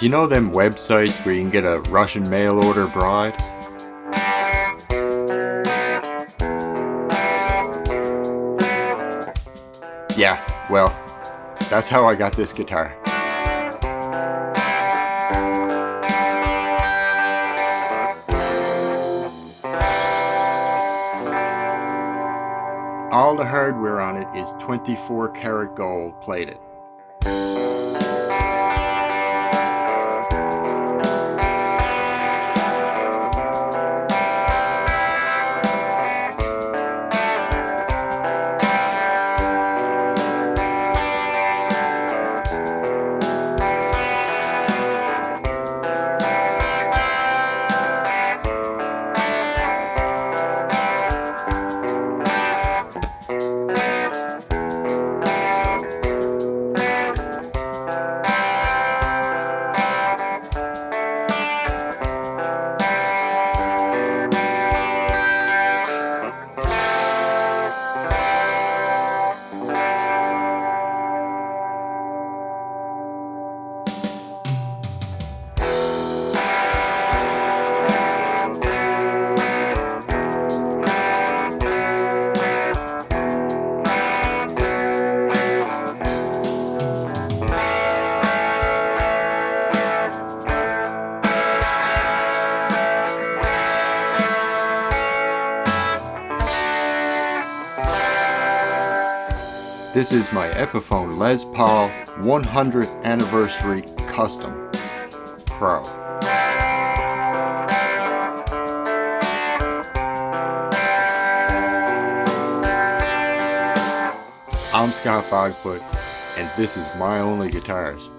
You know them websites where you can get a Russian mail order bride? Yeah, well, that's how I got this guitar. All the hardware on it is 24 karat gold plated. This is my Epiphone Les Paul 100th Anniversary Custom Pro. I'm Scott Bogfoot, and this is My Only Guitars.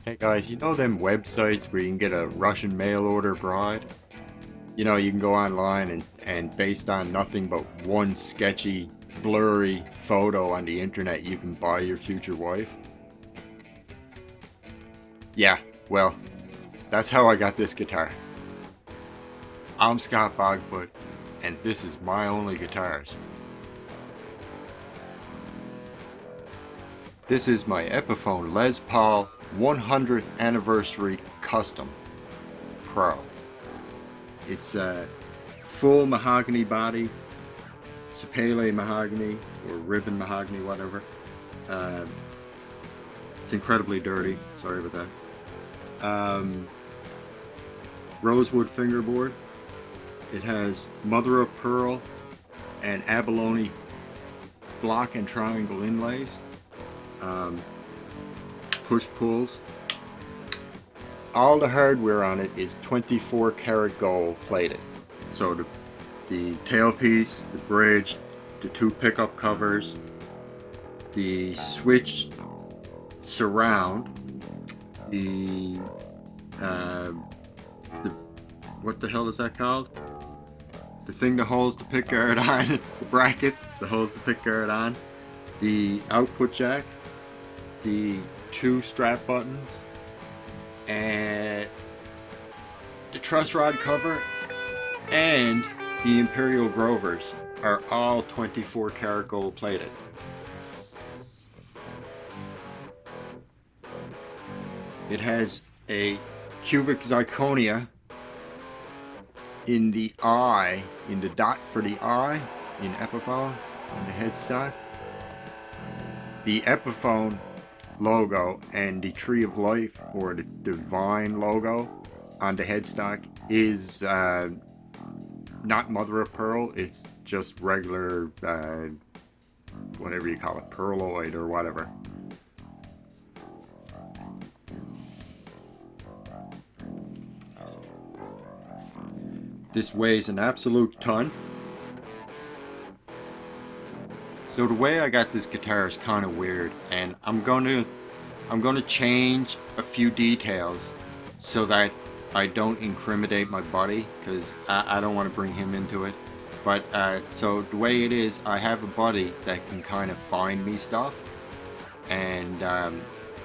Hey guys, you know them websites where you can get a Russian mail order bride? You know, you can go online and based on nothing but one sketchy, blurry photo on the internet, you can buy your future wife? Yeah, well, that's how I got this guitar. I'm Scott Bogfoot, and this is My Only Guitars. This is my Epiphone Les Paul 100th Anniversary Custom Pro. It's a full mahogany body, sapele mahogany or ribbon mahogany, whatever. It's incredibly dirty, sorry about that. Rosewood fingerboard, It has mother of pearl and abalone block and triangle inlays, push pulls. All the hardware on it is 24 karat gold plated. So the tailpiece, the bridge, the two pickup covers, the switch surround, the what the hell is that called? The thing that holds the pickguard on, the bracket that holds the pickguard on, the output jack, the two strap buttons, and the truss rod cover, and the Imperial Grovers are all 24 karat gold plated. It has a cubic zirconia in the eye, in the dot for the eye, in Epiphone, on the headstock. The Epiphone logo and the Tree of Life, or the Divine logo on the headstock, is not mother of pearl. It's just regular, whatever you call it, pearloid or whatever. This weighs an absolute ton. So the way I got this guitar is kind of weird, and I'm gonna change a few details so that I don't incriminate my buddy, because I don't want to bring him into it. But so the way it is, I have a buddy that can kind of find me stuff, and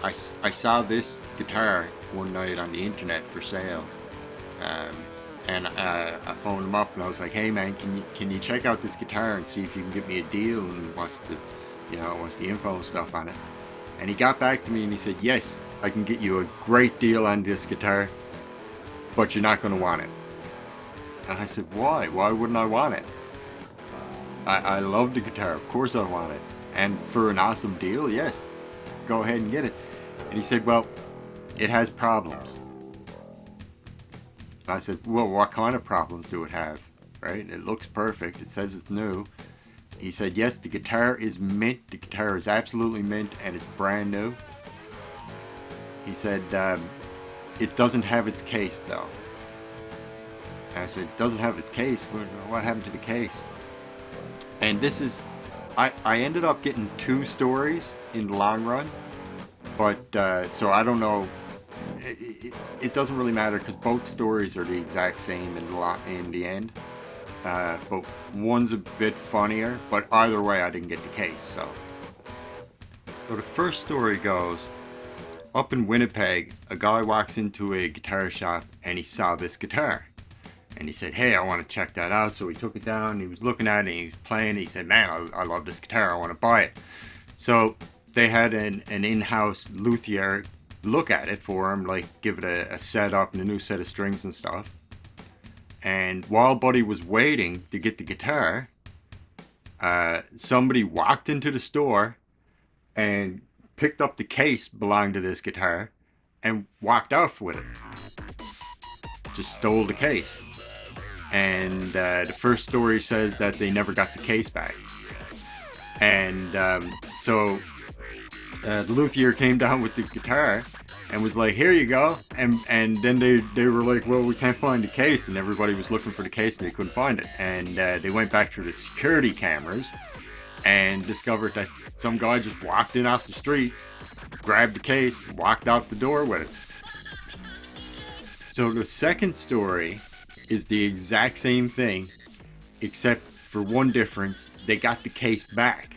I saw this guitar one night on the internet for sale. And I phoned him up and I was like, "Hey man, can you check out this guitar and see if you can get me a deal and what's the info and stuff on it?" And he got back to me and he said, "Yes, I can get you a great deal on this guitar, but you're not going to want it." And I said, "Why? Why wouldn't I want it? I love the guitar. Of course I want it. And for an awesome deal, yes, go ahead and get it." And he said, "Well, it has problems." I said, "Well, what kind of problems do it have? Right? It looks perfect. It says it's new." He said, "Yes, the guitar is mint. The guitar is absolutely mint, and it's brand new." He said, "It doesn't have its case, though." And I said, "It doesn't have its case? What happened to the case?" And this is, I ended up getting 2 stories in the long run, but so I don't know. It doesn't really matter because both stories are the exact same in the end. But one's a bit funnier, but either way I didn't get the case. So the first story goes, up in Winnipeg, a guy walks into a guitar shop and he saw this guitar. And he said, "Hey, I want to check that out." So he took it down, he was looking at it, and he was playing. He said, "Man, I love this guitar, I want to buy it." So they had an in-house luthier look at it for him, like give it a setup and a new set of strings and stuff. And while Buddy was waiting to get the guitar, somebody walked into the store and picked up the case belonging to this guitar and walked off with it. Just stole the case. And the first story says that they never got the case back. And so the luthier came down with the guitar and was like, "Here you go." And then they were like, "Well, we can't find the case." And everybody was looking for the case and they couldn't find it. And they went back through the security cameras and discovered that some guy just walked in off the street, grabbed the case, walked out the door with it. So the second story is the exact same thing, except for one difference: they got the case back.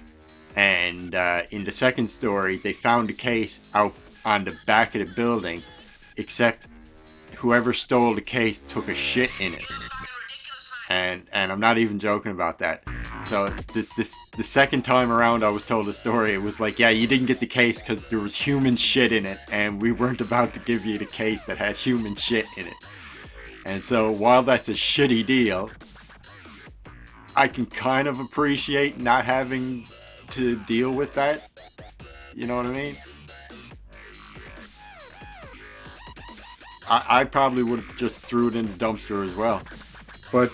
And in the second story, they found the case out on the back of the building, except whoever stole the case took a shit in it. And I'm not even joking about that. So the second time around I was told the story, it was like, "Yeah, you didn't get the case because there was human shit in it, and we weren't about to give you the case that had human shit in it." And so while that's a shitty deal, I can kind of appreciate not having to deal with that. You know what I mean? I probably would have just threw it in the dumpster as well. But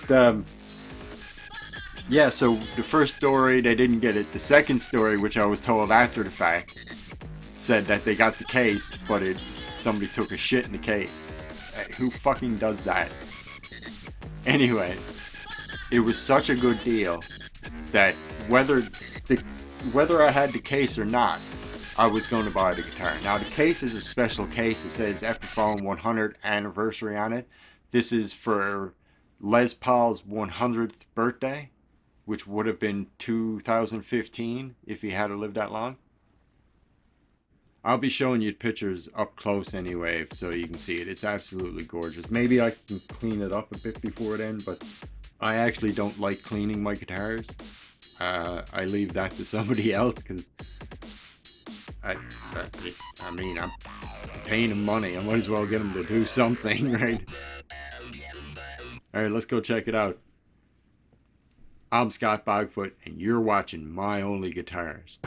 yeah, so the first story they didn't get it. The second story, which I was told after the fact, said that they got the case, but somebody took a shit in the case. Who fucking does that? Anyway, it was such a good deal that the, whether I had the case or not, I was going to buy the guitar. Now the case is a special case. It says Epiphone 100th anniversary on it. This is for Les Paul's 100th birthday, which would have been 2015 if he had lived that long. I'll be showing you pictures up close anyway, so you can see it. It's absolutely gorgeous. Maybe I can clean it up a bit before then, but I actually don't like cleaning my guitars. I leave that to somebody else because I mean, I'm paying them money. I might as well get them to do something, right? All right, let's go check it out. I'm Scott Bogfoot, and you're watching My Only Guitars.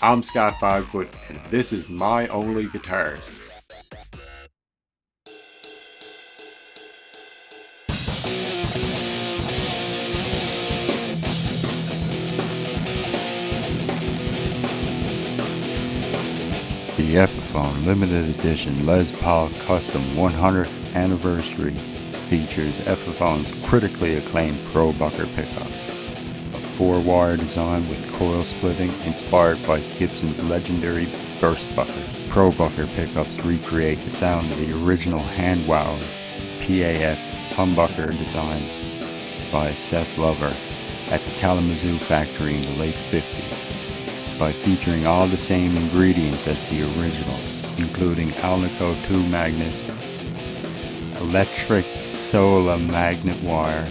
I'm Scott Fivefoot, and this is My Only Guitars. The Epiphone Limited Edition Les Paul Custom 100th Anniversary features Epiphone's critically acclaimed Pro-Bucker pickup, a 4-wire design with coil splitting inspired by Gibson's legendary Burst Bucker. Pro-Bucker pickups recreate the sound of the original hand-wound PAF humbucker designed by Seth Lover at the Kalamazoo factory in the late 50s. By featuring all the same ingredients as the original, including Alnico 2 magnets, electric solar magnet wire,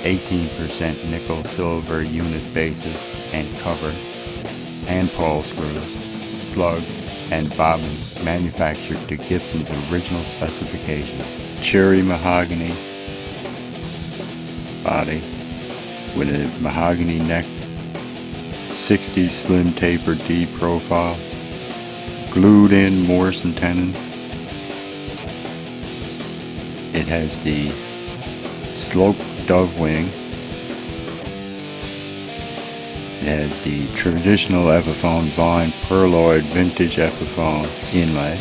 18% nickel silver unit bases and cover, and pole screws, slugs, and bobbins manufactured to Gibson's original specification. Cherry mahogany body with a mahogany neck, 60 slim taper D profile, glued in Morrison tenon. It has the sloped dove wing. It has the traditional Epiphone Vine Pearloid vintage Epiphone inlay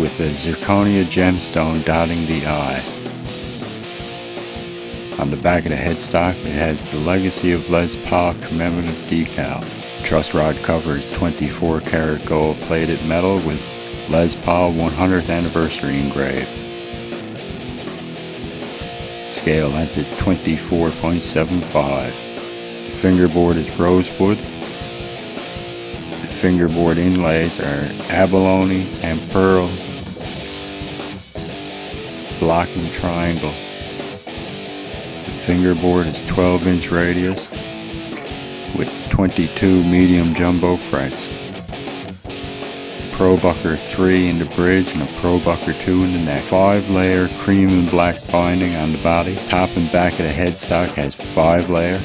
with a zirconia gemstone dotting the eye. On the back of the headstock, it has the Legacy of Les Paul commemorative decal. Truss rod cover is 24 karat gold plated metal with Les Paul 100th anniversary engraved. Scale length is 24.75. The fingerboard is rosewood. The fingerboard inlays are abalone and pearl blocking triangle. Fingerboard is 12-inch radius with 22 medium jumbo frets. Pro-Bucker 3 in the bridge and a Pro-Bucker 2 in the neck. 5-layer cream and black binding on the body. Top and back of the headstock has 5-layer.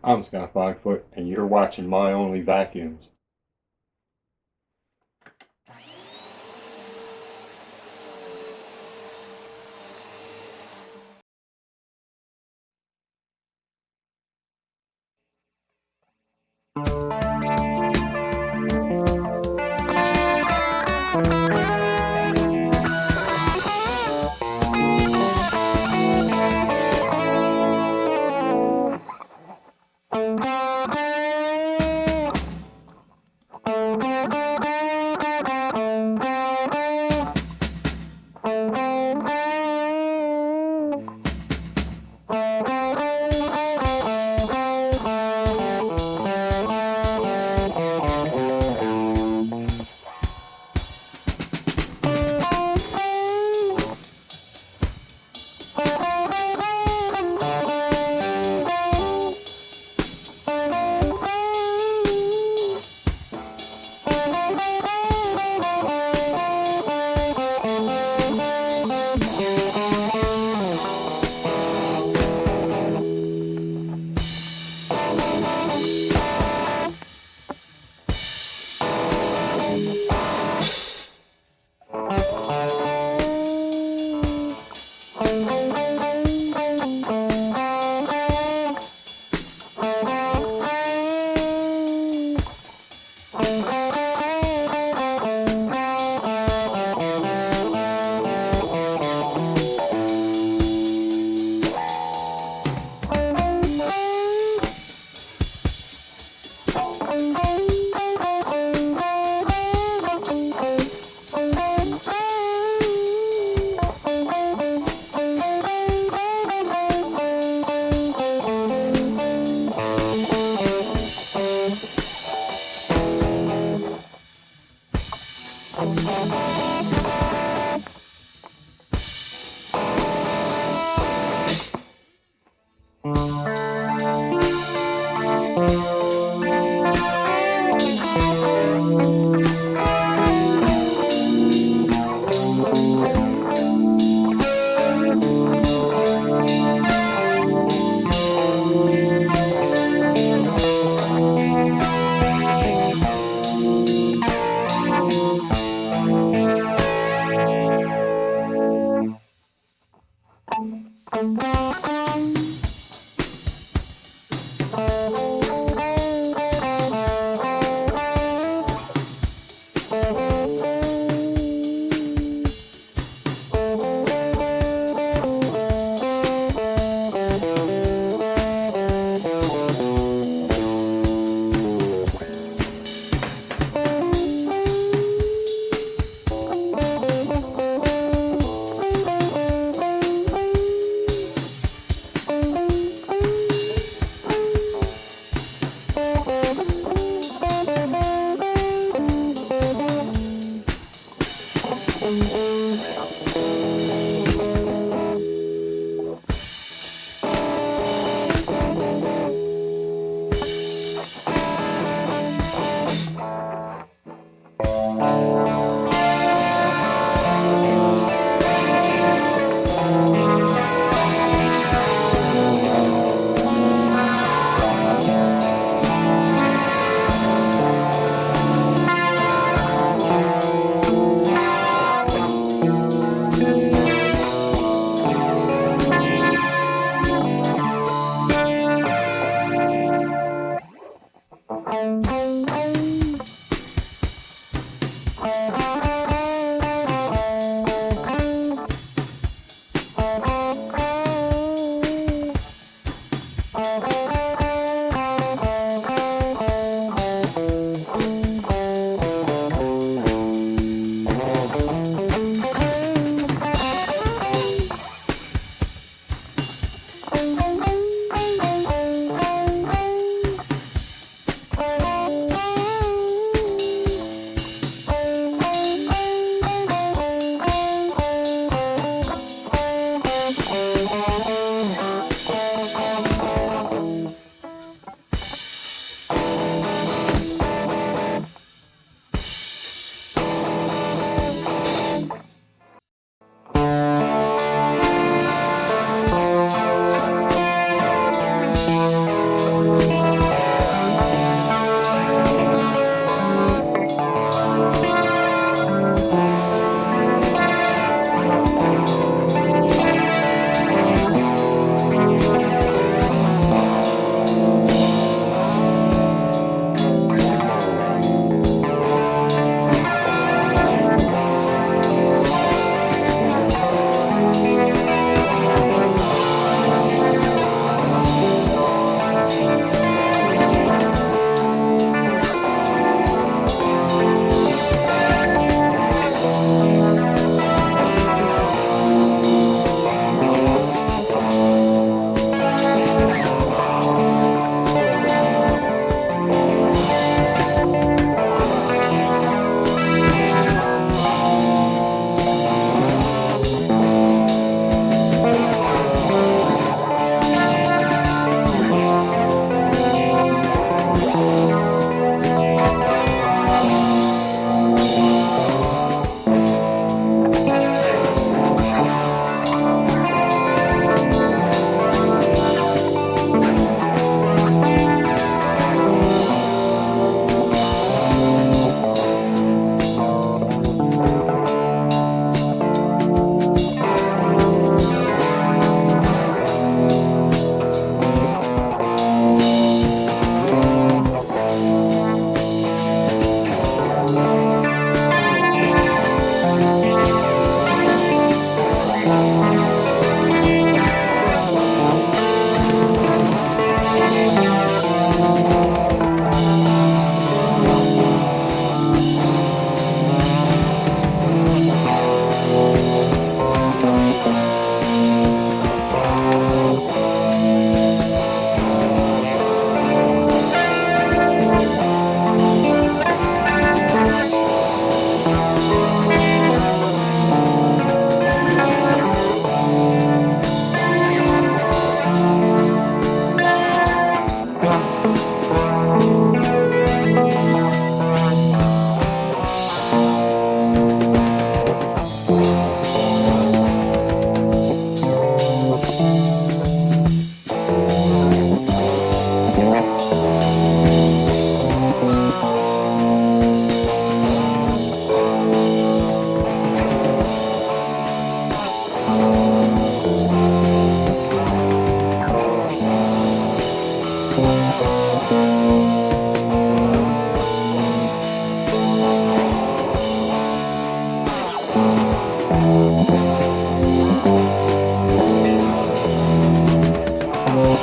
I'm Scott Fivefoot, and you're watching My Only Vacuums.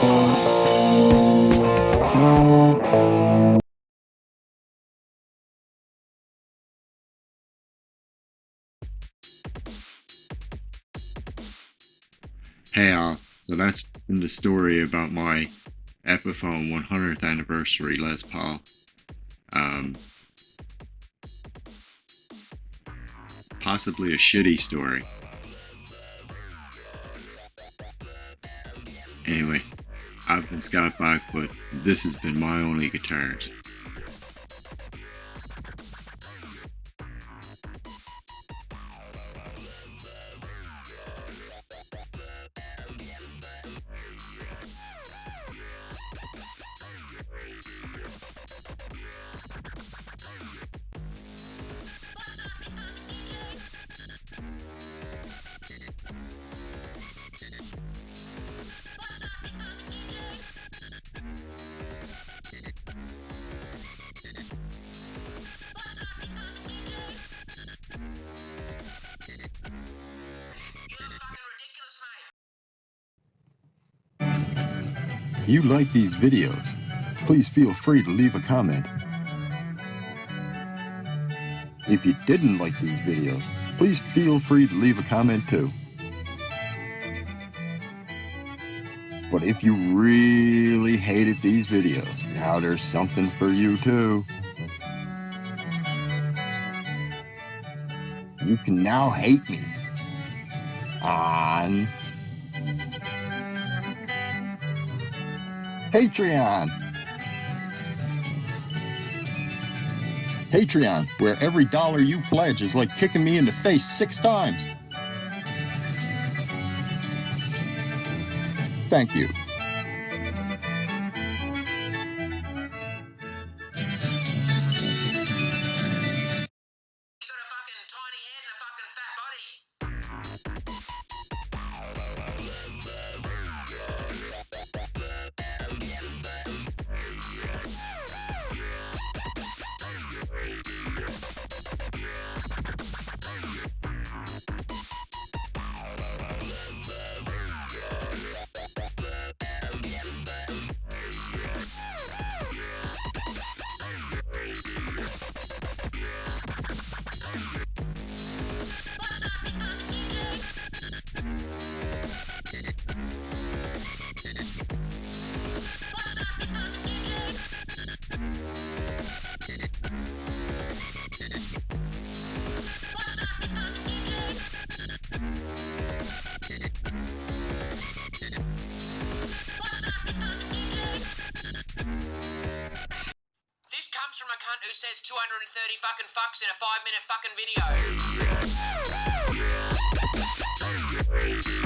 Hey all, so that's been the story about my Epiphone 100th anniversary Les Paul. Possibly a shitty story. Anyway, I've been Scott Blackfoot. This has been My Only Guitars. If you like these videos, please feel free to leave a comment. If you didn't like these videos, please feel free to leave a comment too. But if you really hated these videos, now there's something for you too. You can now hate me on Patreon. Patreon, where every dollar you pledge is like kicking me in the face 6 times. Thank you. This comes from a cunt who says 230 fucking fucks in a 5-minute fucking video.